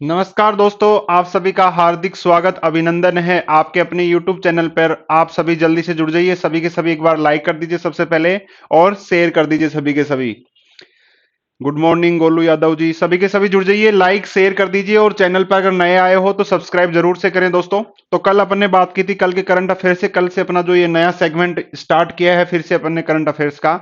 नमस्कार दोस्तों, आप सभी का हार्दिक स्वागत अभिनंदन है आपके अपने YouTube चैनल पर। आप सभी जल्दी से जुड़ जाइए, सभी के सभी एक बार लाइक कर दीजिए सबसे पहले और शेयर कर दीजिए सभी के सभी। गुड मॉर्निंग गोलू यादव जी, सभी के सभी जुड़ जाइए, लाइक शेयर कर दीजिए और चैनल पर अगर नए आए हो तो सब्सक्राइब जरूर से करें दोस्तों। तो कल अपन ने बात की थी कल के करंट अफेयर से, कल से अपना जो ये नया सेगमेंट स्टार्ट किया है फिर से अपन ने करंट अफेयर्स का।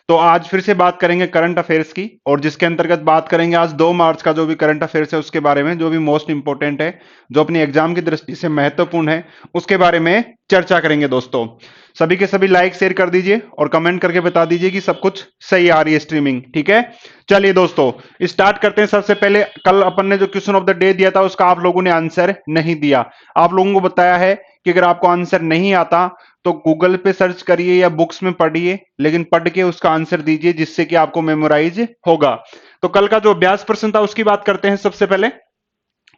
तो आज फिर से बात करेंगे करंट अफेयर्स की, और जिसके अंतर्गत बात करेंगे आज 2 मार्च का जो भी करंट अफेयर्स है उसके बारे में, जो भी मोस्ट इंपोर्टेंट है, जो अपनी एग्जाम की दृष्टि से महत्वपूर्ण है, उसके बारे में चर्चा करेंगे दोस्तों। सभी के सभी लाइक शेयर कर दीजिए और कमेंट करके बता दीजिए कि सब कुछ सही आ रही है स्ट्रीमिंग, ठीक है। चलिए दोस्तों स्टार्ट करते हैं। सबसे पहले कल अपन ने जो क्वेश्चन ऑफ द डे दिया था उसका आप लोगों ने आंसर नहीं दिया। आप लोगों को बताया है कि अगर आपको आंसर नहीं आता तो गूगल पे सर्च करिए या बुक्स में पढ़िए, लेकिन पढ़ के उसका आंसर दीजिए जिससे कि आपको मेमोराइज होगा। तो कल का जो अभ्यास प्रश्न था उसकी बात करते हैं। सबसे पहले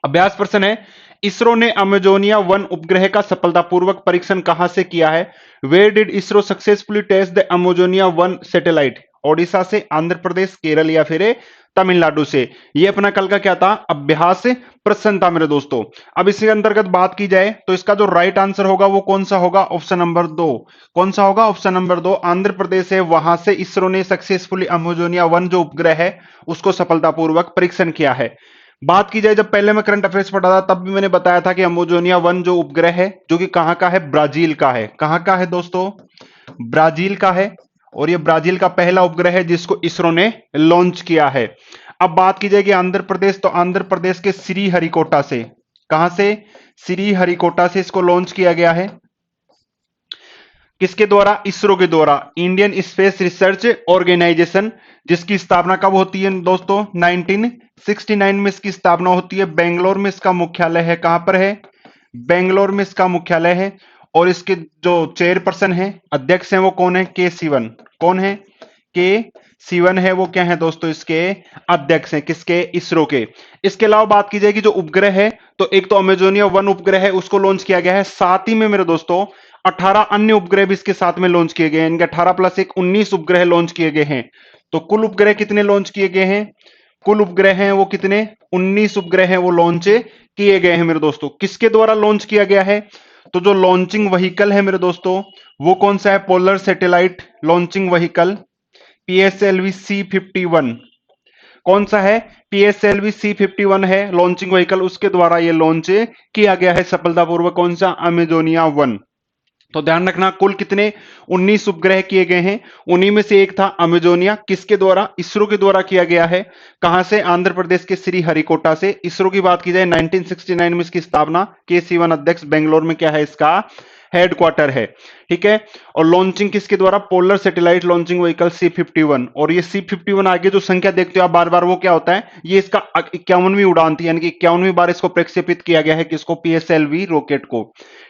अभ्यास प्रश्न है, इसरो ने अमेजोनिया 1 उपग्रह का सफलतापूर्वक परीक्षण कहां से किया है? Where did ISRO successfully test the Amazonia 1 satellite? Odisha से, आंध्र प्रदेश, केरल या फिर तमिलनाडु से? ये अपना कल का क्या था? अभ्यास प्रश्न था मेरे दोस्तों। अब इसके अंतर्गत बात की जाए तो इसका जो राइट आंसर होगा वो कौन सा होगा? Option number 2। कौन सा होगा? ऑप्शन नंबर 2, आंध्र प्रदेश है, वहां से इसरो ने सक्सेसफुली अमेजोनिया 1 जो उपग्रह है उसको सफलतापूर्वक परीक्षण किया है। बात की जाए, जब पहले मैं करंट अफेयर्स पढ़ा था तब भी मैंने बताया था कि अमेजोनिया 1 जो उपग्रह है जो कि कहां का है? ब्राजील का है। कहां का है दोस्तों? ब्राजील का है। और ये ब्राजील का पहला उपग्रह है जिसको इसरो ने लॉन्च किया है। अब बात की जाएगी आंध्र प्रदेश, तो आंध्र प्रदेश के श्रीहरिकोटा से, कहां से? श्रीहरिकोटा से इसको लॉन्च किया गया है। किसके द्वारा? इसरो के द्वारा, इंडियन स्पेस रिसर्च ऑर्गेनाइजेशन, जिसकी स्थापना कब होती है दोस्तों? 1969 में इसकी स्थापना होती है। बेंगलोर में इसका मुख्यालय है। कहां पर है? बेंगलोर में इसका मुख्यालय है। और इसके जो चेयरपर्सन है, अध्यक्ष हैं, वो कौन है? के सिवन। कौन है? के सिवन है, वो क्या है दोस्तों? इसके अध्यक्ष हैं। किसके? इसरो के। इसके अलावा बात की जाएगी जो उपग्रह है, तो एक तो अमेजोनिया 1 उपग्रह है उसको लॉन्च किया गया है, साथ ही में मेरे दोस्तों 18 अन्य उपग्रह भी इसके साथ में लॉन्च किए गए हैं। इनके 18 प्लस 1 19 उपग्रह लॉन्च किए गए हैं। तो कुल उपग्रह कितने लॉन्च किए गए हैं? कुल उपग्रह हैं वो कितने? 19 उपग्रह हैं वो लॉन्च किए गए हैं मेरे दोस्तों। किसके द्वारा लॉन्च किया गया है? तो जो लॉन्चिंग व्हीकल है मेरे दोस्तों वो कौन सा है? Polar satellite launching vehicle, PSLV C-51। कौन सा है? पीएसएलवी C-51 है लॉन्चिंग व्हीकल, उसके द्वारा ये लॉन्च किया गया है सफलतापूर्वक। कौन सा? अमेजोनिया 1। तो ध्यान रखना कुल कितने? 19 उपग्रह किए गए हैं, उन्हीं में से एक था अमेजोनिया। किसके द्वारा? इसरो के द्वारा किया गया है। कहां से? आंध्र प्रदेश के श्रीहरिकोटा से। इसरो की बात की जाए 1969 में इसकी स्थापना, के सिवन अध्यक्ष, बेंगलोर में क्या है इसका? हेडक्वार्टर है, ठीक है। और लॉन्चिंग किसके द्वारा? Polar satellite launching vehicle C-51। और ये C-51 आगे जो संख्या देखते हो आप बार बार, वो क्या होता है? ये इसका 51वीं उड़ान थी, यानी कि 51वीं बार इसको प्रक्षेपित किया गया है। किसको? PSLV रॉकेट को,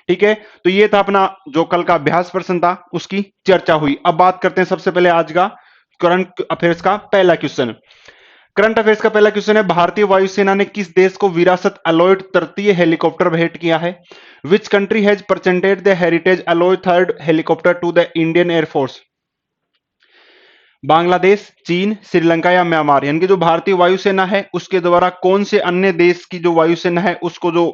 ठीक है। तो ये था अपना जो कल का अभ्यास प्रश्न था, उसकी चर्चा हुई। अब बात करते हैं सबसे पहले आज का करंट अफेयर्स का पहला क्वेश्चन। करंट अफेयर्स का पहला क्वेश्चन है, भारतीय वायुसेना ने किस देश को विरासत अलॉयड तृतीय हेलीकॉप्टर भेंट किया है? Which country has presented the heritage alloy third helicopter to the Indian air force? Bangladesh, चीन, श्रीलंका या म्यांमार? यानी कि जो भारतीय वायुसेना है उसके द्वारा कौन से अन्य देश की जो वायुसेना है उसको जो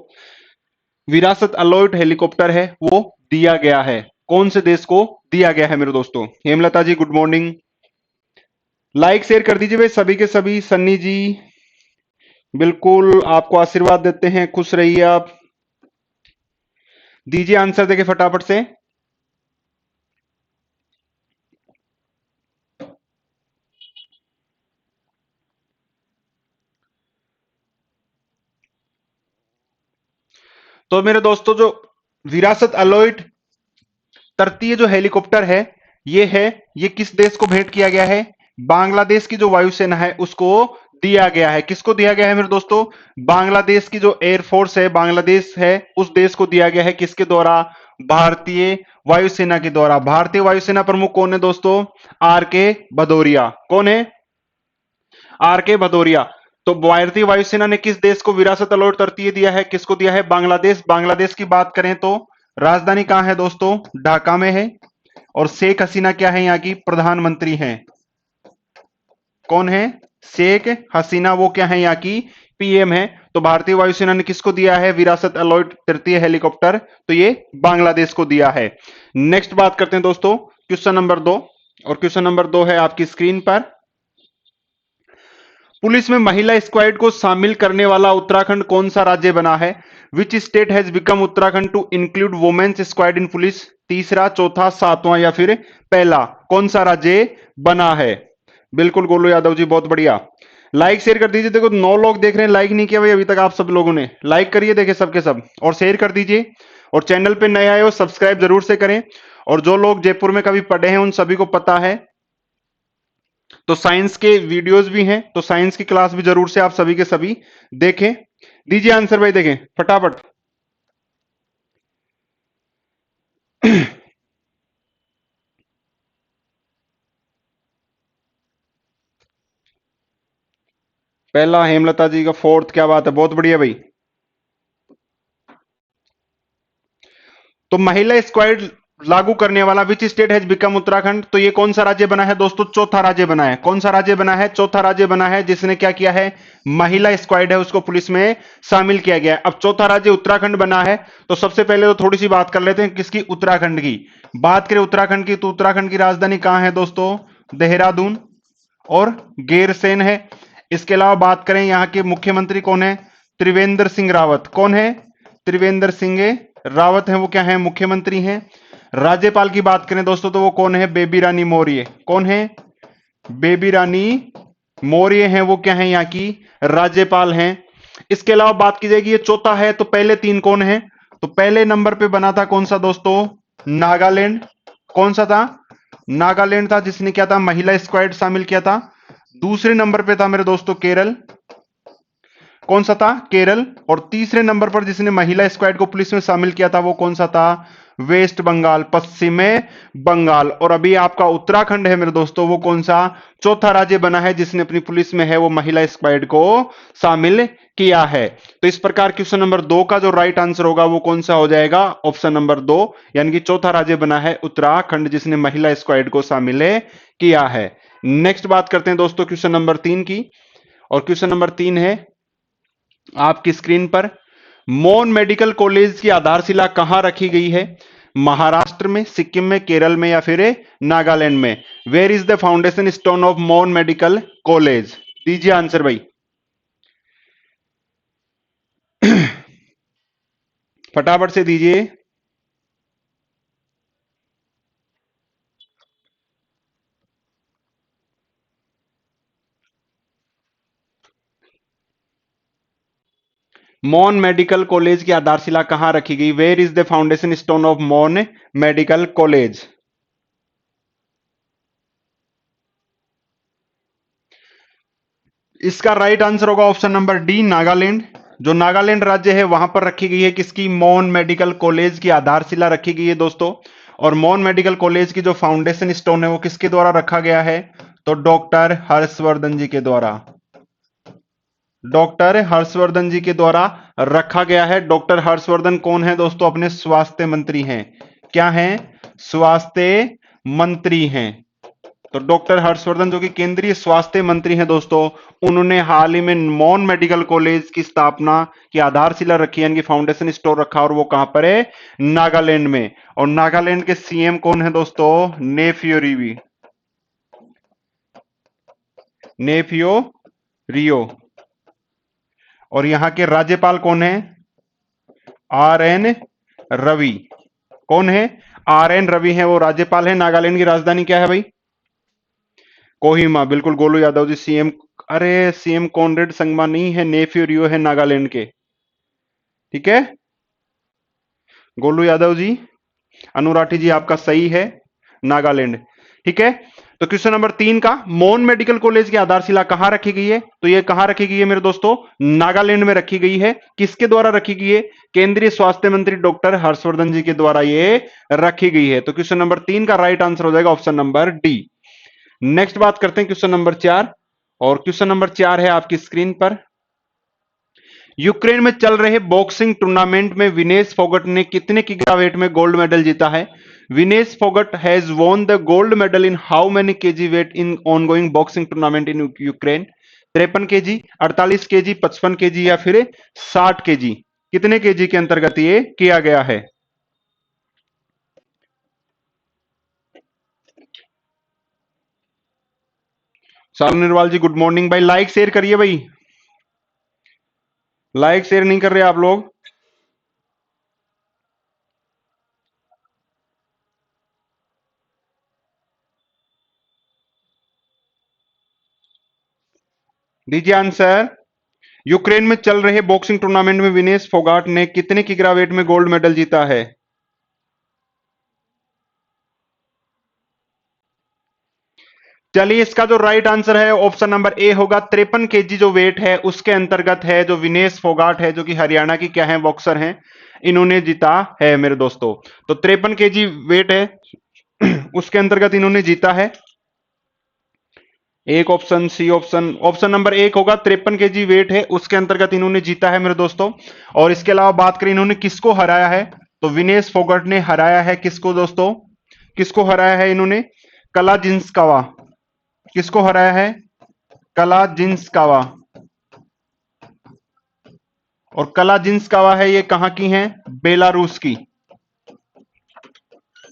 विरासत अलॉयड हेलीकॉप्टर है वो दिया गया है? कौन से देश को दिया गया है मेरे दोस्तों? हेमलता जी गुड मॉर्निंग, लाइक शेयर कर दीजिए भाई सभी के सभी। सन्नी जी बिल्कुल आपको आशीर्वाद देते हैं, खुश रहिए आप। दीजिए आंसर देके फटाफट से। तो मेरे दोस्तों जो विरासत अलॉयड तृतीय जो हेलीकॉप्टर है ये है, ये किस देश को भेंट किया गया है? बांग्लादेश की जो वायुसेना है उसको दिया गया है। किसको दिया गया है मेरे दोस्तों? बांग्लादेश की जो एयरफोर्स है, बांग्लादेश है, उस देश को दिया गया है। किसके द्वारा? भारतीय वायुसेना के द्वारा। भारतीय वायुसेना प्रमुख कौन है दोस्तों? आर के भदौरिया। कौन है? आर के भदौरिया। तो भारतीय वायुसेना ने किस देश को विरासत अलॉट तृतीय दिया है? किसको दिया है? बांग्लादेश। बांग्लादेश की बात करें तो राजधानी कहां है दोस्तों? ढाका में है। और शेख हसीना क्या है? यहाँ की प्रधानमंत्री हैं। कौन है? शेख हसीना, वो क्या है? यहाँ की पीएम है। तो भारतीय वायुसेना ने किसको दिया है विरासत अलॉयड तृतीय हेलीकॉप्टर? तो ये बांग्लादेश को दिया है। नेक्स्ट बात करते हैं दोस्तों क्वेश्चन नंबर 2, और क्वेश्चन नंबर 2 है आपकी स्क्रीन पर। पुलिस में महिला स्क्वाड को शामिल करने वाला उत्तराखंड कौन सा राज्य बना है? Which state has become Uttarakhand to include women's squad in police? तीसरा, चौथा, सातवां या फिर पहला, कौन सा राज्य बना है? बिल्कुल गोलू यादव जी, बहुत बढ़िया। लाइक शेयर कर दीजिए। देखो 9 लोग देख रहे हैं, लाइक नहीं किया भाई अभी तक आप सब लोगों ने। लाइक करिए देखे सबके सब, और शेयर कर दीजिए। और चैनल पे नए आए हो सब्सक्राइब जरूर से करें। और जो लोग जयपुर में कभी पढ़े हैं उन सभी को पता है, तो साइंस के वीडियोस भी हैं, तो साइंस की क्लास भी जरूर से आप सभी के सभी देखें। दीजिए आंसर भाई, देखें फटाफट। पहला हेमलता जी का, फोर्थ, क्या बात है, बहुत बढ़िया भाई। तो महिला स्क्वाड लागू करने वाला विच स्टेट हैज बिकम उत्तराखंड? तो ये कौन सा राज्य बना है दोस्तों? चौथा राज्य बना है। कौन सा राज्य बना है? चौथा राज्य बना है, जिसने क्या किया है, महिला स्क्वाड है उसको पुलिस में शामिल किया गया है। अब चौथा राज्य उत्तराखंड बना है, तो सबसे पहले तो थोड़ी सी बात कर लेते हैं किसकी, उत्तराखंड की। बात करें उत्तराखंड की, तो उत्तराखंड की राजधानी कहां है दोस्तों? देहरादून और गैरसैंण है। इसके अलावा बात करें यहां के मुख्यमंत्री कौन है? त्रिवेंद्र सिंह रावत। कौन है? त्रिवेंद्र सिंह रावत है, वो क्या है, मुख्यमंत्री हैं। राज्यपाल की बात करें दोस्तों, तो वो कौन है? बेबी रानी मौर्य। कौन है? बेबी रानी मौर्य हैं, वो क्या है, यहाँ की राज्यपाल हैं। इसके अलावा बात की जाएगी, ये चौथा है, तो पहले तीन कौन है? तो पहले नंबर पे बना था कौन सा दोस्तों? नागालैंड। कौन सा था? नागालैंड था, जिसने क्या था, महिला स्क्वाड शामिल किया था। दूसरे नंबर पे था मेरे दोस्तों केरल। कौन सा था? केरल। और तीसरे नंबर पर जिसने महिला स्क्वाड को पुलिस में शामिल किया था वो कौन सा था? वेस्ट बंगाल, पश्चिम बंगाल। और अभी आपका उत्तराखंड है मेरे दोस्तों, वो कौन सा? चौथा राज्य बना है जिसने अपनी पुलिस में है वो महिला स्क्वाड को शामिल किया है। तो इस प्रकार क्वेश्चन नंबर 2 का जो राइट आंसर होगा वो कौन सा हो जाएगा? ऑप्शन नंबर 2, यानी कि चौथा राज्य बना है उत्तराखंड जिसने महिला स्क्वाड को शामिल किया है। नेक्स्ट बात करते हैं दोस्तों क्वेश्चन नंबर 3 की, और क्वेश्चन नंबर 3 है आपकी स्क्रीन पर। मॉन मेडिकल कॉलेज की आधारशिला कहां रखी गई है? महाराष्ट्र में, सिक्किम में, केरल में या फिर नागालैंड में? Where is the foundation stone of Mon medical college? दीजिए आंसर भाई। फटाफट से दीजिए। मॉन मेडिकल कॉलेज की आधारशिला कहां रखी गई? Where is the foundation stone of Mon medical college? इसका राइट आंसर होगा ऑप्शन नंबर डी, नागालैंड। जो नागालैंड राज्य है वहां पर रखी गई है किसकी? मॉन मेडिकल कॉलेज की आधारशिला रखी गई है दोस्तों। और मॉन मेडिकल कॉलेज की जो फाउंडेशन स्टोन है वो किसके द्वारा रखा गया है? तो डॉक्टर हर्षवर्धन जी के द्वारा। डॉक्टर हर्षवर्धन जी के द्वारा रखा गया है। डॉक्टर हर्षवर्धन कौन है दोस्तों? अपने स्वास्थ्य मंत्री हैं। क्या हैं? स्वास्थ्य मंत्री हैं। तो डॉक्टर हर्षवर्धन जो कि केंद्रीय स्वास्थ्य मंत्री हैं दोस्तों, उन्होंने हाल ही में मॉन मेडिकल कॉलेज की स्थापना की आधारशिला रखी है, यानी कि फाउंडेशन स्टोन रखा, और वो कहां पर है? नागालैंड में। और नागालैंड के सीएम कौन है दोस्तों? नेफियो रियो। नेफियो रियो। और यहां के राज्यपाल कौन है? R N Ravi. कौन है? आर एन रवि है, वो राज्यपाल है। नागालैंड की राजधानी क्या है भाई? कोहिमा। बिल्कुल गोलू यादव जी, सीएम, अरे सीएम कॉनरेड संगमा नहीं है, नेफियो रियो है नागालैंड के। ठीक है गोलू यादव जी, अनुराठी जी आपका सही है, नागालैंड। ठीक है, तो क्वेश्चन नंबर 3 का, मॉन मेडिकल कॉलेज की आधारशिला कहां रखी गई है? तो ये कहां रखी गई है मेरे दोस्तों? नागालैंड में रखी गई है। किसके द्वारा रखी गई है? केंद्रीय स्वास्थ्य मंत्री डॉक्टर हर्षवर्धन जी के द्वारा ये रखी गई है। तो क्वेश्चन नंबर 3 का राइट आंसर हो जाएगा ऑप्शन नंबर डी। नेक्स्ट बात करते हैं क्वेश्चन नंबर 4, और क्वेश्चन नंबर 4 है आपकी स्क्रीन पर। यूक्रेन में चल रहे बॉक्सिंग टूर्नामेंट में विनेश फोगट ने कितने किग्रा वेट में गोल्ड मेडल जीता है? Vinesh Phogat has won the gold medal in how many KG weight in ongoing boxing tournament in Ukraine? 53 kg, 48 kg, 55 kg या फिर 60 kg? कितने केजी के अंतर्गत ये किया गया है? शालू निर्वाल जी गुड मॉर्निंग भाई। लाइक शेयर करिए भाई, लाइक शेयर नहीं कर रहे आप लोग। दीजिए आंसर। यूक्रेन में चल रहे बॉक्सिंग टूर्नामेंट में विनेश फोगाट ने कितने किग्रा वेट में गोल्ड मेडल जीता है? चलिए, इसका जो राइट आंसर है ऑप्शन नंबर ए होगा। 53 kg जो वेट है उसके अंतर्गत है, जो विनेश फोगाट है जो कि हरियाणा की क्या है, बॉक्सर हैं, इन्होंने जीता है मेरे दोस्तों। तो 53 kg वेट है उसके अंतर्गत इन्होंने जीता है। एक ऑप्शन सी, ऑप्शन नंबर एक होगा। 53 kg वेट है उसके अंतर्गत इन्होंने जीता है मेरे दोस्तों। और इसके अलावा बात करें इन्होंने किसको हराया है, तो विनेश फोगाट ने हराया है किसको दोस्तों? किसको हराया है इन्होंने? कलाजिंस्कावा। किसको हराया है? कलाजिंस्कावा। और कलाजिंस्कावा है ये कहां की है? बेलारूस की।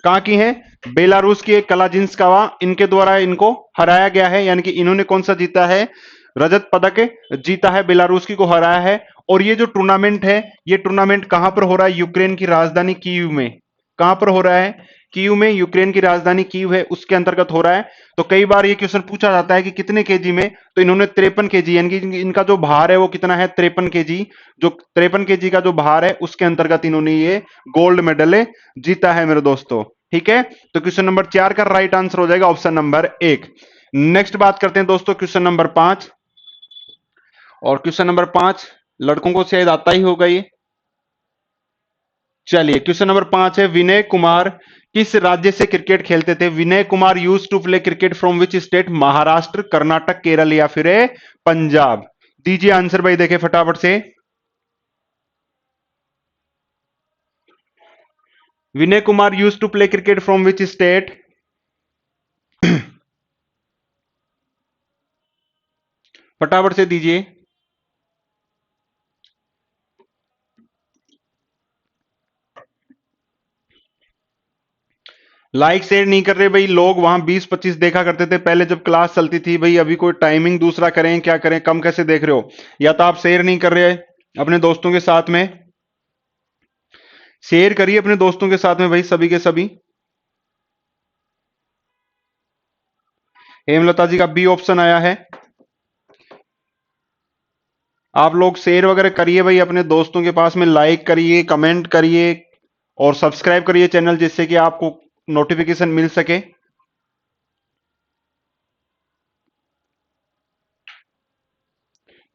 कहां की है? बेलारूस की एक कलाजिंस्कावा, इनके द्वारा इनको हराया गया है। यानी कि इन्होंने कौन सा जीता है? रजत पदक जीता है, बेलारूस की को हराया है। और ये जो टूर्नामेंट है, ये टूर्नामेंट कहां पर हो रहा है? यूक्रेन की राजधानी कीव में। कहां पर हो रहा है? कीव में। यूक्रेन की राजधानी कीव है उसके अंतर्गत हो रहा है। तो कई बार ये क्वेश्चन पूछा जाता है कि कितने केजी में, तो इन्होंने 53 kg, यानी कि इनका जो भार है वो कितना है? 53 kg। जो 53 kg का जो भार है उसके अंतर्गत इन्होंने ये गोल्ड मेडल जीता है मेरे दोस्तों। ठीक है, तो क्वेश्चन नंबर 4 का राइट आंसर हो जाएगा ऑप्शन नंबर 1। नेक्स्ट बात करते हैं दोस्तों क्वेश्चन नंबर 5। और क्वेश्चन नंबर 5 लड़कों को शायद आता ही होगा ये। चलिए, क्वेश्चन नंबर 5 है, विनय कुमार किस राज्य से क्रिकेट खेलते थे? Vinay Kumar used to play cricket from which state? Maharashtra, Karnataka, Kerala या फिर पंजाब? दीजिए आंसर भाई, देखे फटाफट से। Vinay Kumar used to play cricket from which state? फटाफट से दीजिए। लाइक शेयर नहीं कर रहे भाई लोग। वहां 20-25 देखा करते थे पहले जब क्लास चलती थी भाई। अभी कोई टाइमिंग दूसरा करें, क्या करें, कम कैसे देख रहे हो? या तो आप शेयर नहीं कर रहे अपने दोस्तों के साथ में। शेयर करिए अपने दोस्तों के साथ में भाई, सभी के सभी। हेमलता जी का बी ऑप्शन आया है। आप लोग शेयर वगैरह करिए भाई अपने दोस्तों के पास में, लाइक करिए, कमेंट करिए और सब्सक्राइब करिए चैनल, जिससे कि आपको नोटिफिकेशन मिल सके।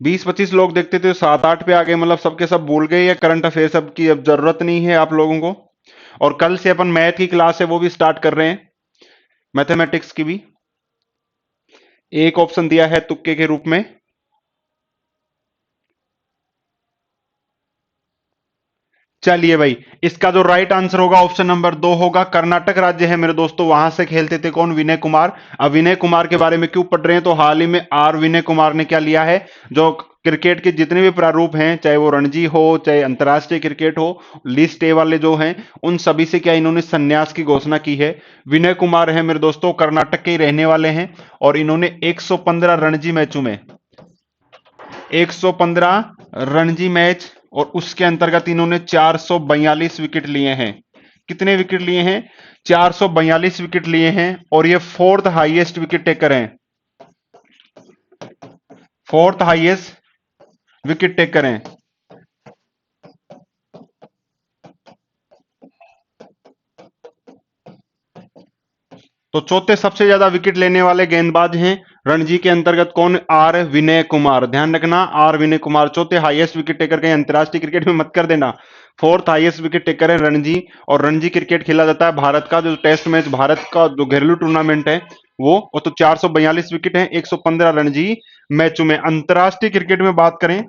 20-25 लोग देखते थे, 7-8 पे आ गए, मतलब सबके सब भूल गए या करंट अफेयर सब की अब जरूरत नहीं है आप लोगों को। और कल से अपन मैथ की क्लास है वो भी स्टार्ट कर रहे हैं, मैथमेटिक्स की भी। एक ऑप्शन दिया है तुक्के के रूप में। चलिए भाई, इसका जो राइट आंसर होगा ऑप्शन नंबर 2 होगा। कर्नाटक राज्य है मेरे दोस्तों, वहां से खेलते थे कौन? विनय कुमार। अब विनय कुमार के बारे में क्यों पढ़ रहे हैं, तो हाल ही में आर विनय कुमार ने क्या लिया है, जो क्रिकेट के जितने भी प्रारूप हैं, चाहे वो रणजी हो चाहे अंतरराष्ट्रीय क्रिकेट हो, लिस्ट ए वाले जो हैं, उन सभी से क्या इन्होंने संन्यास की घोषणा की है। विनय कुमार है मेरे दोस्तों, कर्नाटक के ही रहने वाले हैं। और इन्होंने 115 रणजी मैचों में 115 रणजी मैच और उसके अंतर्गत इन्होंने 442 विकेट लिए हैं। कितने विकेट लिए हैं? 442 विकेट लिए हैं। और ये फोर्थ हाईएस्ट विकेट टेकर हैं, फोर्थ हाईएस्ट विकेट टेकर हैं। तो चौथे सबसे ज्यादा विकेट लेने वाले गेंदबाज हैं रणजी के अंतर्गत कौन? आर विनय कुमार। ध्यान रखना, आर विनय कुमार चौथे हाईएस्ट विकेट टेकर के। अंतरराष्ट्रीय क्रिकेट में मत कर देना, फोर्थ हाईएस्ट विकेट टेकर है रणजी। और रणजी क्रिकेट खेला जाता है भारत का जो टेस्ट मैच, भारत का जो घरेलू टूर्नामेंट है वो तो 442 विकेट है 115 रणजी मैचों में। अंतरराष्ट्रीय क्रिकेट में बात करें,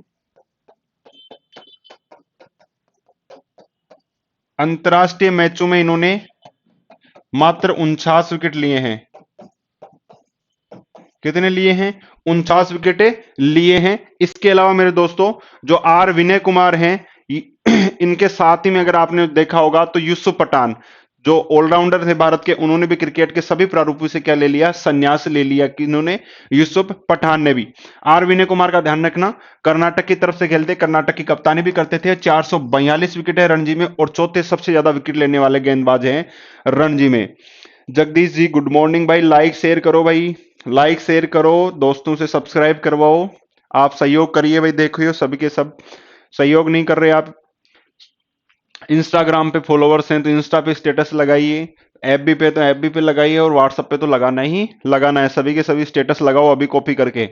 अंतरराष्ट्रीय मैचों में इन्होंने मात्र 49 विकेट लिए हैं। कितने लिए हैं? 49 विकेटें लिए हैं। इसके अलावा मेरे दोस्तों जो आर विनय कुमार हैं, इनके साथ ही में अगर आपने देखा होगा तो यूसुफ पठान जो ऑलराउंडर थे भारत के, उन्होंने भी क्रिकेट के सभी प्रारूपों से क्या ले लिया? संन्यास ले लिया। कि इन्होंने, यूसुफ पठान ने भी। आर विनय कुमार का ध्यान रखना, कर्नाटक की तरफ से खेलते, कर्नाटक की कप्तानी भी करते थे। 442 विकेट है रणजी में और चौथे सबसे ज्यादा विकेट लेने वाले गेंदबाज हैं रणजी में। जगदीश जी गुड मॉर्निंग भाई, लाइक शेयर करो भाई, लाइक शेयर करो, दोस्तों से सब्सक्राइब करवाओ, आप सहयोग करिए भाई। देखिए सभी के सब सहयोग नहीं कर रहे आप। इंस्टाग्राम पे फॉलोवर्स हैं तो इंस्टा पे स्टेटस लगाइए, एफबी पे तो एफबी पे लगाइए, और व्हाट्सएप पे तो लगाना ही लगाना है। सभी के सभी स्टेटस लगाओ अभी कॉपी करके,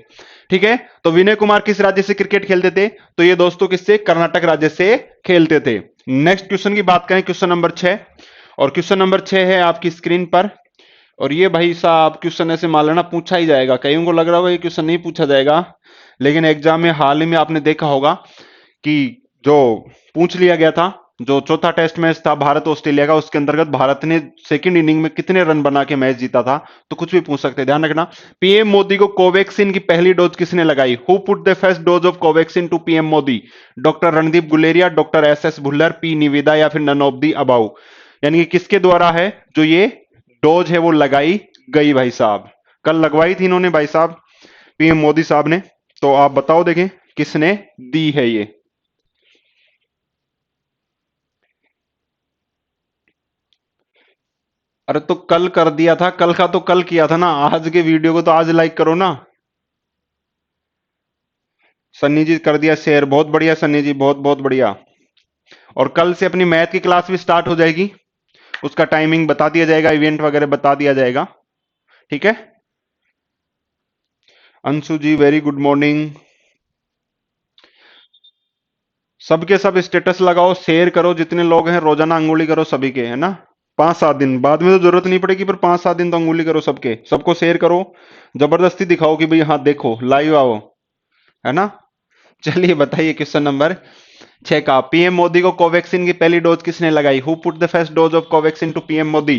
ठीक है। तो विनय कुमार किस राज्य से क्रिकेट खेलते थे? तो ये दोस्तों किससे? कर्नाटक राज्य से खेलते थे। नेक्स्ट क्वेश्चन की बात करें, क्वेश्चन नंबर 6, और क्वेश्चन नंबर 6 है आपकी स्क्रीन पर। और ये भाई साहब क्वेश्चन ऐसे मान लेना पूछा ही जाएगा, कईयों को लग रहा होगा ये क्वेश्चन नहीं पूछा जाएगा, लेकिन एग्जाम में हाल ही में आपने देखा होगा कि जो पूछ लिया गया था, जो चौथा टेस्ट मैच था भारत ऑस्ट्रेलिया का, उसके अंतर्गत भारत ने सेकंड इनिंग में कितने रन बना के मैच जीता था, तो कुछ भी पूछ सकते हैं। ध्यान रखना, पीएम मोदी को कोवैक्सीन की पहली डोज किसने लगाई? Who put the first dose of Covaxin to PM Modi? Doctor Randeep Guleria, doctor S Bhullar, P Nivida, या फिर नन ऑफ दी अबाउ? यानी कि किसके द्वारा है जो ये डोज है वो लगाई गई भाई साहब? कल लगवाई थी इन्होंने भाई साहब, पीएम मोदी साहब ने। तो आप बताओ देखें किसने दी है ये? अरे तो कल कर दिया था, कल का तो कल किया था ना, आज के वीडियो को तो आज लाइक करो ना। सन्नी जी कर दिया शेयर, बहुत बढ़िया सन्नी जी, बहुत बहुत बढ़िया। और कल से अपनी मैथ की क्लास भी स्टार्ट हो जाएगी, उसका टाइमिंग बता दिया जाएगा, इवेंट वगैरह बता दिया जाएगा, ठीक है। अंशु जी वेरी गुड मॉर्निंग। सबके सब स्टेटस लगाओ, शेयर करो, जितने लोग हैं रोजाना अंगुली करो सभी के, है ना। 5-7 दिन बाद में तो जरूरत नहीं पड़ेगी, पर 5-7 दिन तो अंगुली करो सबके, सबको शेयर करो, जबरदस्ती दिखाओ कि भाई हाँ देखो लाइव आओ, है ना। चलिए बताइए क्वेश्चन नंबर 6 का, पीएम मोदी को कोवैक्सीन की पहली डोज किसने लगाई? Who put the first dose of Covaxin to PM Modi?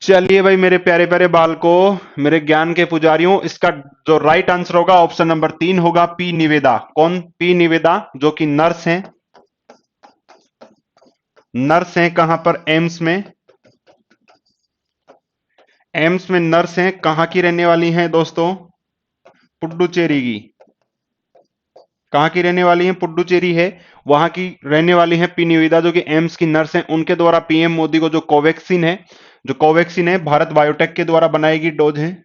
चलिए भाई मेरे प्यारे प्यारे बालको, मेरे ज्ञान के पुजारियों, इसका जो राइट आंसर होगा ऑप्शन नंबर 3 होगा, पी निवेदा। कौन? पी निवेदा, जो कि नर्स हैं, नर्स हैं कहां पर? एम्स में, एम्स में नर्स हैं। कहां की रहने वाली हैं दोस्तों? पुडुचेरी की। कहां की रहने वाली हैं? पुडुचेरी है, वहां की रहने वाली हैं पी निवेदा, जो कि एम्स की नर्स हैं। उनके द्वारा पीएम मोदी को जो कोवैक्सीन है, जो कोवैक्सीन है भारत बायोटेक के द्वारा बनाई गई डोज है।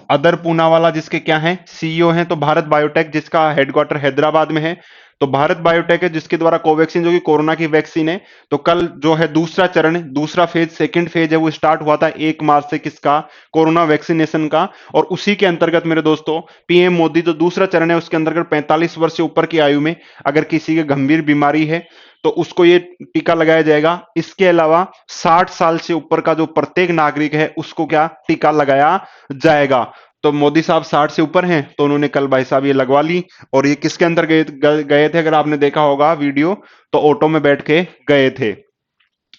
अदर पूनावाला जिसके क्या है? सीईओ हैं। तो भारत बायोटेक जिसका हेडक्वार्टर हैदराबाद में है, तो भारत बायोटेक है जिसके द्वारा कोवैक्सीन, जो कि कोरोना की वैक्सीन है। तो कल जो है दूसरा चरण, दूसरा फेज, सेकंड फेज है, वो स्टार्ट हुआ था 1 मार्च से, किसका? कोरोना वैक्सीनेशन का। और उसी के अंतर्गत मेरे दोस्तों पीएम मोदी, जो दूसरा चरण है उसके अंतर्गत 45 वर्ष से ऊपर की आयु में अगर किसी की गंभीर बीमारी है तो उसको ये टीका लगाया जाएगा। इसके अलावा 60 साल से ऊपर का जो प्रत्येक नागरिक है उसको क्या टीका लगाया जाएगा। तो मोदी साहब 60 से ऊपर हैं तो उन्होंने कल भाई साहब ये लगवा ली। और ये किसके अंदर गए थे? अगर आपने देखा होगा वीडियो तो ऑटो में बैठ के गए थे।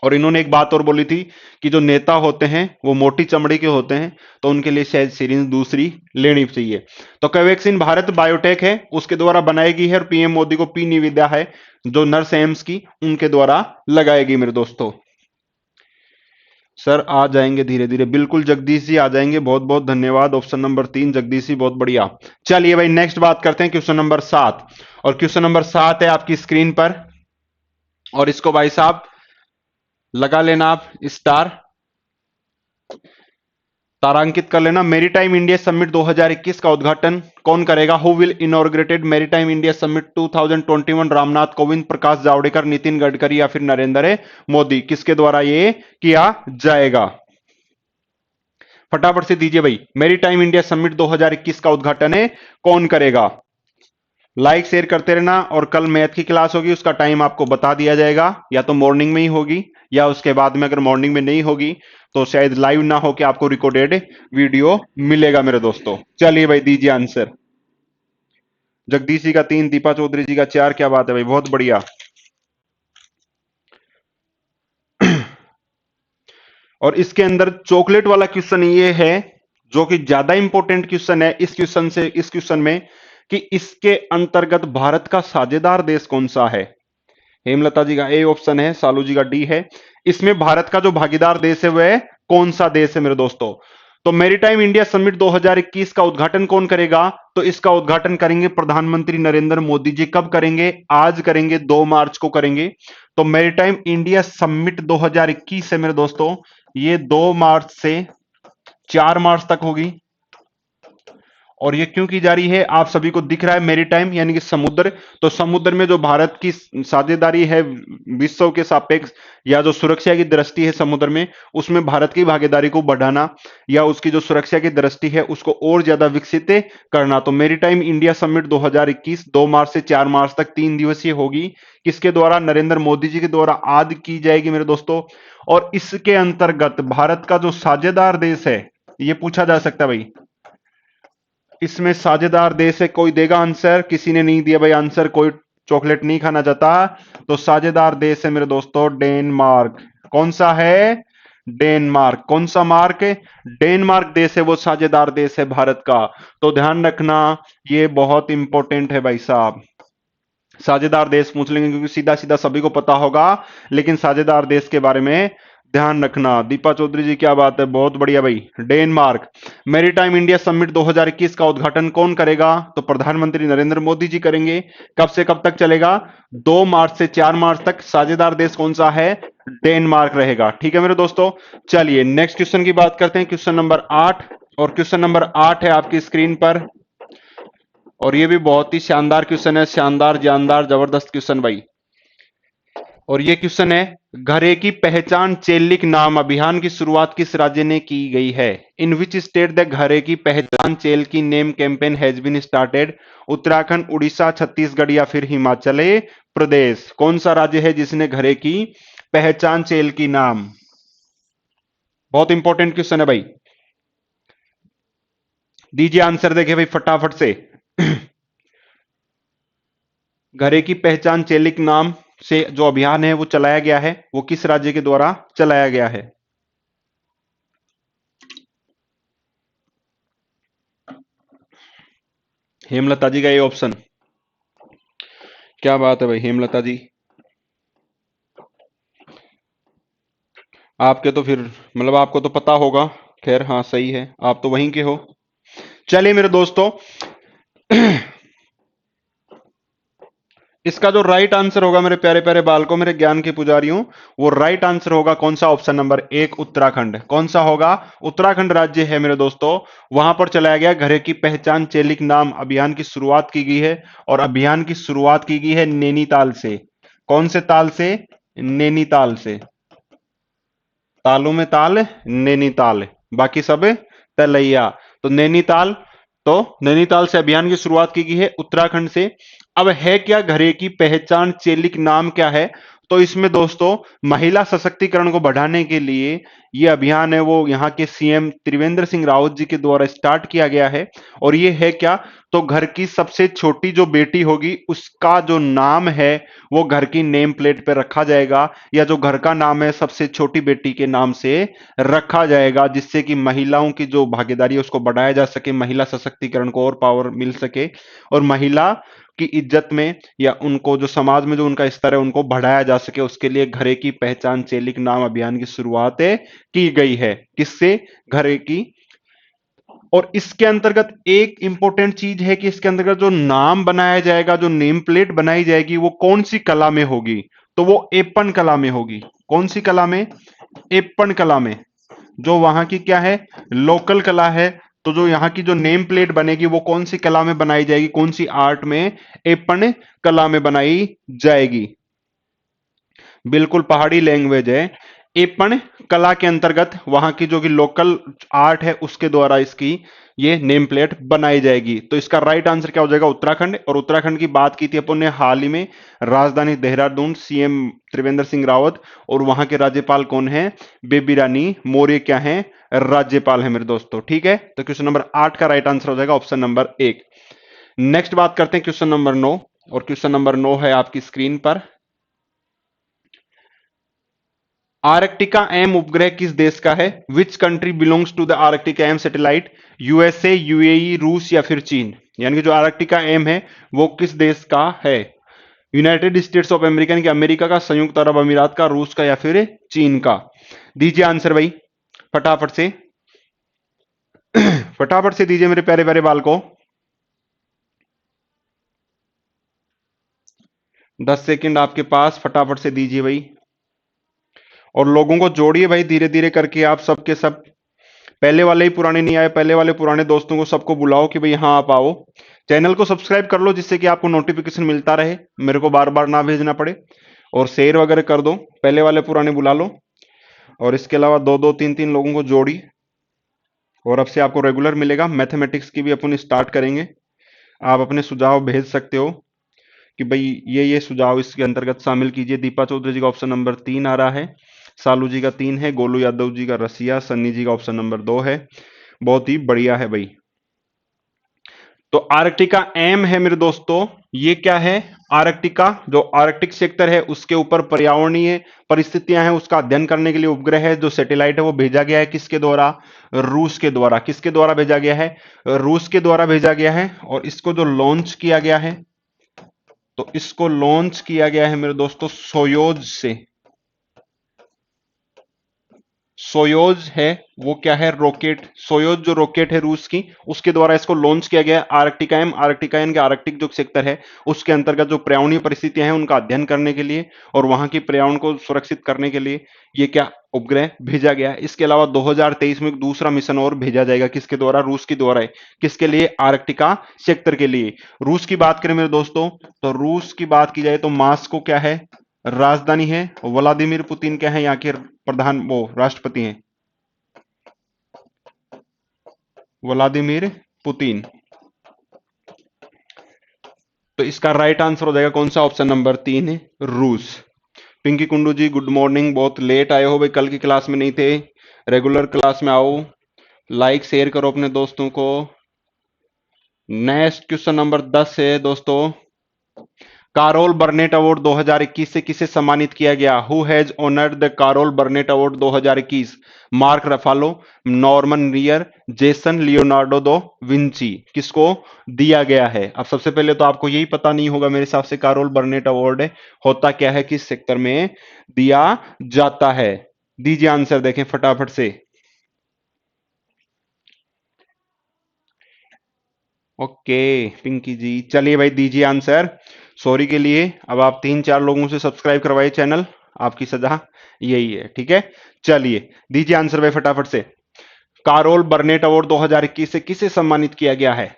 और इन्होंने एक बात और बोली थी कि जो नेता होते हैं वो मोटी चमड़ी के होते हैं, तो उनके लिए शायद सीरीज दूसरी लेनी चाहिए। तो कोवैक्सीन भारत बायोटेक है, उसके द्वारा बनाई गई है, और पीएम मोदी को पी निविदा है जो नर्स एम्स की, उनके द्वारा लगाएगी मेरे दोस्तों। सर आ जाएंगे धीरे धीरे, बिल्कुल जगदीश जी आ जाएंगे, बहुत बहुत धन्यवाद। ऑप्शन नंबर 3 जगदीश जी, बहुत बढ़िया। चलिए भाई नेक्स्ट बात करते हैं, क्वेश्चन नंबर 7। और क्वेश्चन नंबर 7 है आपकी स्क्रीन पर, और इसको भाई साहब लगा लेना आप स्टार, तारांकित कर लेना। मेरीटाइम इंडिया समिट 2021 का उद्घाटन कौन करेगा? Who will inaugurated maritime India summit 2021? Ramnath Kovind, Prakash Javadekar, Nitin Gadkari, या फिर नरेंद्र मोदी? किसके द्वारा ये किया जाएगा? फटाफट से दीजिए भाई, मेरीटाइम इंडिया समिट 2021 का उद्घाटन है कौन करेगा? लाइक शेयर करते रहना। और कल मैथ की क्लास होगी, उसका टाइम आपको बता दिया जाएगा, या तो मॉर्निंग में ही होगी या उसके बाद में। अगर मॉर्निंग में नहीं होगी तो शायद लाइव ना हो के आपको रिकॉर्डेड वीडियो मिलेगा मेरे दोस्तों। चलिए भाई दीजिए आंसर। जगदीश जी का 3, दीपा चौधरी जी का 4, क्या बात है भाई, बहुत बढ़िया। और इसके अंदर चॉकलेट वाला क्वेश्चन ये है जो कि ज्यादा इंपॉर्टेंट क्वेश्चन है इस क्वेश्चन में कि इसके अंतर्गत भारत का साझेदार देश कौन सा है। हेमलता जी का ए ऑप्शन है, सालू जी का डी है। इसमें भारत का जो भागीदार देश है वह कौन सा देश है मेरे दोस्तों। तो मैरीटाइम इंडिया समिट 2021 का उद्घाटन कौन करेगा। तो इसका उद्घाटन करेंगे प्रधानमंत्री नरेंद्र मोदी जी। कब करेंगे, आज करेंगे, 2 मार्च को करेंगे। तो मैरीटाइम इंडिया समिट 2021 है मेरे दोस्तों, ये 2 मार्च से 4 मार्च तक होगी। और ये क्यों की जा रही है, आप सभी को दिख रहा है मैरीटाइम यानी कि समुद्र। तो समुद्र में जो भारत की साझेदारी है विश्व के सापेक्ष या जो सुरक्षा की दृष्टि है समुद्र में, उसमें भारत की भागीदारी को बढ़ाना या उसकी जो सुरक्षा की दृष्टि है उसको और ज्यादा विकसित करना। तो मैरीटाइम इंडिया समिट 2021 2 मार्च से 4 मार्च तक 3 दिवसीय होगी। किसके द्वारा, नरेंद्र मोदी जी के द्वारा आज की जाएगी मेरे दोस्तों। और इसके अंतर्गत भारत का जो साझेदार देश है, ये पूछा जा सकता है भाई, इसमें साझेदार देश है, कोई देगा आंसर। किसी ने नहीं दिया भाई आंसर, कोई चॉकलेट नहीं खाना चाहता। तो साझेदार देश है मेरे दोस्तों डेनमार्क। कौन सा है, डेनमार्क। कौन सा मार्क, डेनमार्क देश है वो साझेदार देश है भारत का। तो ध्यान रखना, ये बहुत इंपॉर्टेंट है भाई साहब। साझेदार देश पूछ लेंगे क्योंकि सीधा सीधा सभी को पता होगा, लेकिन साझेदार देश के बारे में ध्यान रखना। दीपा चौधरी जी क्या बात है, बहुत बढ़िया भाई। डेनमार्क। मैरीटाइम इंडिया समिट 2021 का उद्घाटन कौन करेगा। तो प्रधानमंत्री नरेंद्र मोदी जी करेंगे। कब से कब तक चलेगा, 2 मार्च से 4 मार्च तक। साझेदार देश कौन सा है, डेनमार्क रहेगा। ठीक है मेरे दोस्तों, चलिए नेक्स्ट क्वेश्चन की बात करते हैं, क्वेश्चन नंबर 8। और क्वेश्चन नंबर 8 है आपकी स्क्रीन पर, और ये भी बहुत ही शानदार क्वेश्चन है, शानदार जानदार जबरदस्त क्वेश्चन भाई। और ये क्वेश्चन है, घरे की पहचान चेल्लिक नाम अभियान की शुरुआत किस राज्य ने की गई है। इन विच स्टेट द घरे की पहचान चेल की name campaign has been started. Uttarakhand, Orissa, Chhattisgarh या फिर हिमाचल प्रदेश। कौन सा राज्य है जिसने घरे की पहचान चेल की नाम। बहुत इंपॉर्टेंट क्वेश्चन है भाई, दीजिए आंसर देखिए भाई फटाफट से। घरे की पहचान चेलिक नाम से जो अभियान है वो चलाया गया है, वो किस राज्य के द्वारा चलाया गया है। हेमलता जी का ये ऑप्शन, क्या बात है भाई हेमलता जी, आपके तो फिर मतलब आपको तो पता होगा। खैर हाँ सही है, आप तो वहीं के हो। चलिए मेरे दोस्तों, इसका जो राइट आंसर होगा मेरे प्यारे प्यारे बालकों, मेरे ज्ञान के पुजारियों, वो राइट आंसर होगा कौन सा, ऑप्शन नंबर 1 उत्तराखंड। कौन सा होगा, उत्तराखंड राज्य है मेरे दोस्तों। वहां पर चलाया गया घरे की पहचान चेलिक नाम अभियान की शुरुआत की गई है। और अभियान की शुरुआत की गई है नैनीताल से। कौन से ताल से, नैनीताल से। तालों में ताल, नैनीताल, बाकी सब तलैया। तो नैनीताल, तो नैनीताल से अभियान की शुरुआत की गई है उत्तराखंड से। अब है क्या घरे की पहचान चेलिक नाम क्या है। तो इसमें दोस्तों महिला सशक्तिकरण को बढ़ाने के लिए ये अभियान है वो यहाँ के सीएम त्रिवेंद्र सिंह रावत जी के द्वारा स्टार्ट किया गया है। और ये है क्या, तो घर की सबसे छोटी जो बेटी होगी उसका जो नाम है वो घर की नेम प्लेट पे रखा जाएगा, या जो घर का नाम है सबसे छोटी बेटी के नाम से रखा जाएगा, जिससे कि महिलाओं की जो भागीदारी है उसको बढ़ाया जा सके, महिला सशक्तिकरण को और पावर मिल सके, और महिला की इज्जत में या उनको जो समाज में जो उनका स्तर है उनको बढ़ाया जा सके। उसके लिए घरे की पहचान चेलिक नाम अभियान की शुरुआत की गई है। किससे, घरे की। और इसके अंतर्गत एक इंपॉर्टेंट चीज है कि इसके अंतर्गत जो नाम बनाया जाएगा, जो नेम प्लेट बनाई जाएगी, वो कौन सी कला में होगी। तो वो एप्पन कला में होगी। कौन सी कला में, एप्पन कला में। जो वहां की क्या है, लोकल कला है। तो जो यहाँ की जो नेम प्लेट बनेगी वो कौन सी कला में बनाई जाएगी, कौन सी आर्ट में, एप्पन कला में बनाई जाएगी। बिल्कुल पहाड़ी लैंग्वेज है। एपण कला के अंतर्गत वहां की जो कि लोकल आर्ट है उसके द्वारा इसकी ये नेम प्लेट बनाई जाएगी। तो इसका राइट आंसर क्या हो जाएगा, उत्तराखंड। और उत्तराखंड की बात की थी अपन ने हाल ही में, राजधानी देहरादून, सीएम त्रिवेंद्र सिंह रावत, और वहां के राज्यपाल कौन है, बेबी रानी मौर्य क्या है, राज्यपाल है मेरे दोस्तों। ठीक है, तो क्वेश्चन नंबर 8 का राइट आंसर हो जाएगा ऑप्शन नंबर 1। नेक्स्ट बात करते हैं क्वेश्चन नंबर 9। और क्वेश्चन नंबर 9 है आपकी स्क्रीन पर। आर्कटिका एम उपग्रह किस देश का है? Which country belongs to the Arktika M satellite? USA, UAE, रूस या फिर चीन? यानी कि जो आर्कटिका एम है वो किस देश का है? यूनाइटेड स्टेट्स ऑफ अमेरिका, यानी कि अमेरिका का, संयुक्त अरब अमीरात का, रूस का या फिर चीन का? दीजिए आंसर भाई फटाफट से। फटाफट से दीजिए मेरे प्यारे प्यारे बाल को। 10 सेकंड आपके पास, फटाफट से दीजिए भाई। और लोगों को जोड़िए भाई धीरे धीरे करके, आप सबके सब। पहले वाले ही पुराने नहीं आए, पहले वाले पुराने दोस्तों को सबको बुलाओ कि भाई हाँ आप आओ। चैनल को सब्सक्राइब कर लो जिससे कि आपको नोटिफिकेशन मिलता रहे, मेरे को बार बार ना भेजना पड़े। और शेयर वगैरह कर दो, पहले वाले पुराने बुला लो। और इसके अलावा दो दो तीन तीन लोगों को जोड़िए। और अब से आपको रेगुलर मिलेगा। मैथमेटिक्स की भी अपन स्टार्ट करेंगे। आप अपने सुझाव भेज सकते हो कि भाई ये सुझाव इसके अंतर्गत शामिल कीजिए। दीपा चौधरी जी का ऑप्शन नंबर 3 आ रहा है, सालू जी का 3 है, गोलू यादव जी का रसिया, सन्नी जी का ऑप्शन नंबर 2 है। बहुत ही बढ़िया है भाई। तो आर्कटिका एम है मेरे दोस्तों, ये क्या है? आर्कटिका, जो आर्कटिक सेक्टर है उसके ऊपर पर्यावरणीय परिस्थितियां हैं उसका अध्ययन करने के लिए उपग्रह है, जो सैटेलाइट है वो भेजा गया है किसके द्वारा? रूस के द्वारा। किसके द्वारा भेजा गया है? रूस के द्वारा भेजा गया है। और इसको जो लॉन्च किया गया है, तो इसको लॉन्च किया गया है मेरे दोस्तों सोयोज से। सोयोज है वो क्या है? रॉकेट। सोयोज जो रॉकेट है रूस की, उसके द्वारा इसको लॉन्च किया गया है। आर्कटिकायम, आर्कटिकायन के आर्कटिक जो सेक्टर है उसके अंतर्गत जो पर्यावरणीय परिस्थितियां हैं उनका अध्ययन करने के लिए और वहां की पर्यावरण को सुरक्षित करने के लिए ये क्या उपग्रह भेजा गया है। इसके अलावा 2023 में एक दूसरा मिशन और भेजा जाएगा, किसके द्वारा? रूस के द्वारा है। किसके लिए? आर्कटिका सेक्टर के लिए। रूस की बात करें मेरे दोस्तों, तो रूस की बात की जाए तो मास्को क्या है? राजधानी है। व्लादिमीर पुतिन क्या है? यहाँ के प्रधान, वो राष्ट्रपति हैं, व्लादिमीर पुतिन। तो इसका राइट आंसर हो जाएगा कौन सा? ऑप्शन नंबर 3 है, रूस। पिंकी कुंडू जी गुड मॉर्निंग, बहुत लेट आए हो भाई, कल की क्लास में नहीं थे, रेगुलर क्लास में आओ। लाइक शेयर करो अपने दोस्तों को। नेक्स्ट क्वेश्चन नंबर 10 है दोस्तों, कारोल बर्नेट अवार्ड 2021 से किसे सम्मानित किया गया? Who has honoured the Carol Burnett award 2021? Mark Ruffalo, Norman Lear, Jason Leonardo da Vinci. किसको दिया गया है? अब सबसे पहले तो आपको यही पता नहीं होगा मेरे हिसाब से, कारोल बर्नेट अवार्ड होता क्या है, किस सेक्टर में दिया जाता है? दीजिए आंसर, देखें फटाफट से। ओके पिंकी जी, चलिए भाई दीजिए आंसर। सॉरी के लिए, अब आप 3-4 लोगों से सब्सक्राइब करवाइए चैनल, आपकी सजा यही है, ठीक है। चलिए दीजिए आंसर भाई फटाफट से। कारोल बर्नेट अवार्ड 2021 से किसे सम्मानित किया गया है?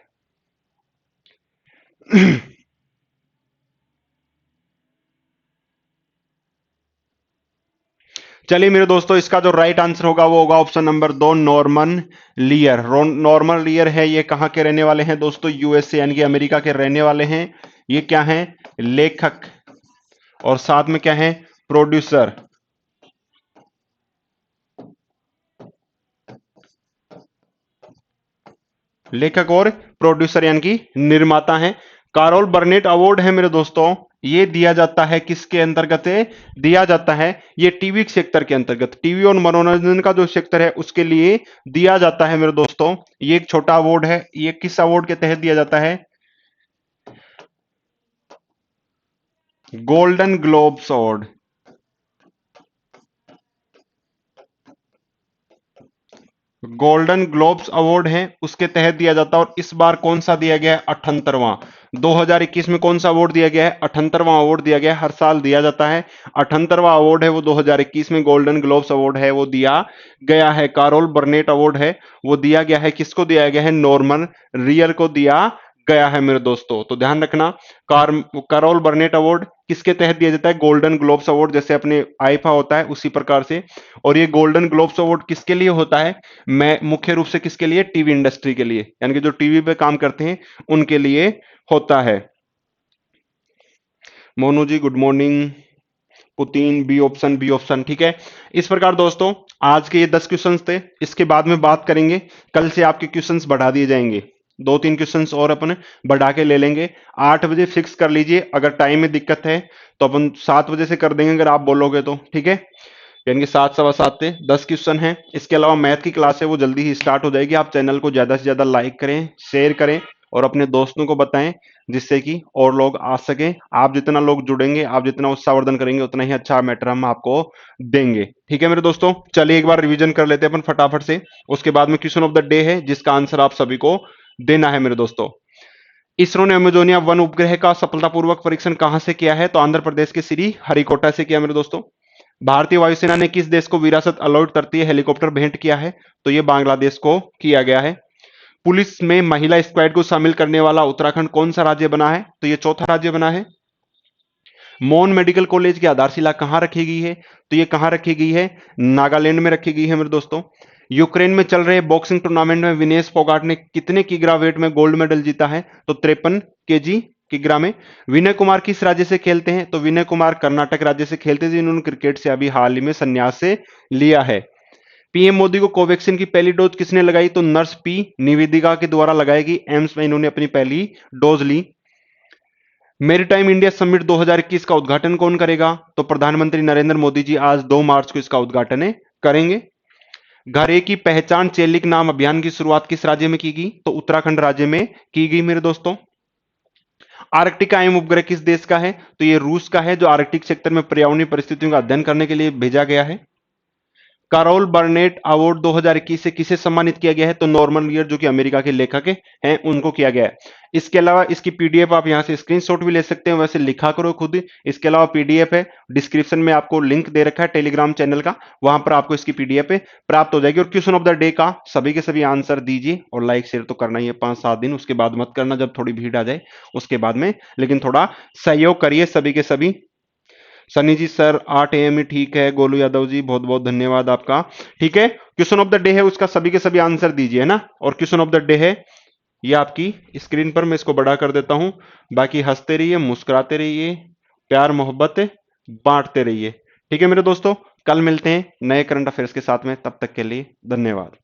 चलिए मेरे दोस्तों, इसका जो राइट आंसर होगा वो होगा ऑप्शन नंबर 2, नॉर्मन लियर। नॉर्मन लियर है, ये कहां के रहने वाले हैं दोस्तों? यूएसए यानी कि अमेरिका के रहने वाले हैं। ये क्या है? लेखक, और साथ में क्या है? प्रोड्यूसर। लेखक और प्रोड्यूसर यानी कि निर्माता हैं। कारोल बर्नेट अवार्ड है मेरे दोस्तों, ये दिया जाता है किसके अंतर्गत है? दिया जाता है ये टीवी सेक्टर के अंतर्गत, टीवी और मनोरंजन का जो सेक्टर है उसके लिए दिया जाता है मेरे दोस्तों। ये एक छोटा अवार्ड है। ये किस अवार्ड के तहत दिया जाता है? Golden Globes award. Golden Globes award है उसके तहत दिया जाता है। और इस बार कौन सा दिया गया है? 78वां। 2021 में कौन सा अवार्ड दिया गया है? 78वां अवार्ड दिया गया है। हर साल दिया जाता है। 78वां अवार्ड है वो 2021 में गोल्डन ग्लोब्स अवार्ड है वो दिया गया है। कारोल बर्नेट अवार्ड है वो दिया गया है, किसको दिया गया है? नॉर्मन रियर को दिया गया है मेरे दोस्तों। तो ध्यान रखना, कारोल बर्नेट अवार्ड किसके तहत दिया जाता है? गोल्डन ग्लोब्स अवार्ड, जैसे अपने आईफा होता है उसी प्रकार से। और ये गोल्डन ग्लोब्स अवार्ड किसके लिए होता है? मैं मुख्य रूप से किसके लिए? टीवी इंडस्ट्री के लिए, यानी कि जो टीवी पे काम करते हैं उनके लिए होता है। Monu ji good morning. Putin, B option, B option, ठीक है। इस प्रकार दोस्तों आज के ये 10 क्वेश्चंस थे, इसके बाद में बात करेंगे, कल से आपके क्वेश्चंस बढ़ा दिए जाएंगे। 2-3 क्वेश्चंस और अपन बढ़ा के ले लेंगे। 8 बजे फिक्स कर लीजिए, अगर टाइम में दिक्कत है तो अपन 7 बजे से कर देंगे अगर आप बोलोगे तो, ठीक है। यानी कि 7 सवा 7 से 10 क्वेश्चन है। इसके अलावा मैथ की क्लास है वो जल्दी ही स्टार्ट हो जाएगी। आप चैनल को ज्यादा से ज्यादा लाइक करें, शेयर करें और अपने दोस्तों को बताएं, जिससे कि और लोग आ सके। आप जितना लोग जुड़ेंगे, आप जितना उत्साहवर्धन करेंगे, उतना ही अच्छा मैटर हम आपको देंगे। ठीक है मेरे दोस्तों, चलिए एक बार रिवीजन कर लेते हैं अपन फटाफट से। उसके बाद में क्वेश्चन ऑफ द डे है, जिसका आंसर आप सभी को देना है मेरे दोस्तों। इसरो ने अमेजोनिया 1 उपग्रह का सफलतापूर्वक परीक्षण कहां से किया है? तो आंध्र प्रदेश के श्री हरिकोटा से किया मेरे दोस्तों। भारतीय वायुसेना ने किस देश को विरासत अलॉट तृतीय हेलीकॉप्टर भेंट किया है? तो ये बांग्लादेश को किया गया है। पुलिस में महिला स्क्वाड को शामिल करने वाला उत्तराखंड कौन सा राज्य बना है? तो ये चौथा राज्य बना है। मोन मेडिकल कॉलेज की आधारशिला कहां रखी गई है? तो ये कहां रखी गई है? नागालैंड में रखी गई है मेरे दोस्तों। यूक्रेन में चल रहे बॉक्सिंग टूर्नामेंट में विनेश फोगाट ने कितने किग्रा वेट में गोल्ड मेडल जीता है? तो 53 केजी किग्रा में। विनय कुमार किस राज्य से खेलते हैं? तो विनय कुमार कर्नाटक राज्य से खेलते थे, जिन्होंने क्रिकेट से अभी हाल ही में संन्यास से लिया है। पीएम मोदी को कोवैक्सीन की पहली डोज किसने लगाई? तो नर्स पी निवेदिका के द्वारा लगाएगी। एम्स में इन्होंने अपनी पहली डोज ली। मेरीटाइम इंडिया समिट 2021 का उद्घाटन कौन करेगा? तो प्रधानमंत्री नरेंद्र मोदी जी आज 2 मार्च को इसका उद्घाटन करेंगे। घर एक की पहचान चेलिक नाम अभियान की शुरुआत किस राज्य में की गई? तो उत्तराखंड राज्य में की गई मेरे दोस्तों। आर्कटिक आइम उपग्रह किस देश का है? तो ये रूस का है, जो आर्कटिक क्षेत्र में पर्यावरणीय परिस्थितियों का अध्ययन करने के लिए भेजा गया है। कार्ल बर्नेट अवार्ड 2021 से किसे सम्मानित किया गया है? तो नॉर्मन लीयर, जो कि अमेरिका के लेखक हैं, उनको किया गया है। इसके अलावा इसकी पीडीएफ आप यहां से स्क्रीनशॉट भी ले सकते हैं, वैसे लिखा करो खुद ही। इसके अलावा पीडीएफ है, डिस्क्रिप्शन में आपको लिंक दे रखा है टेलीग्राम चैनल का, वहां पर आपको इसकी पीडीएफ प्राप्त हो जाएगी। और क्वेश्चन ऑफ द डे का सभी के सभी आंसर दीजिए, और लाइक शेयर तो करना ही है 5-7 दिन, उसके बाद मत करना जब थोड़ी भीड़ आ जाए उसके बाद में, लेकिन थोड़ा सहयोग करिए सभी के सभी। सनी जी सर 8 AM ही ठीक है। गोलू यादव जी बहुत बहुत धन्यवाद आपका। ठीक है, क्वेश्चन ऑफ द डे है, उसका सभी के सभी आंसर दीजिए, है ना। और क्वेश्चन ऑफ द डे है, ये आपकी स्क्रीन पर, मैं इसको बड़ा कर देता हूं। बाकी हंसते रहिए, मुस्कुराते रहिए, प्यार मोहब्बत बांटते रहिए। ठीक है मेरे दोस्तों, कल मिलते हैं नए करंट अफेयर्स के साथ में, तब तक के लिए धन्यवाद।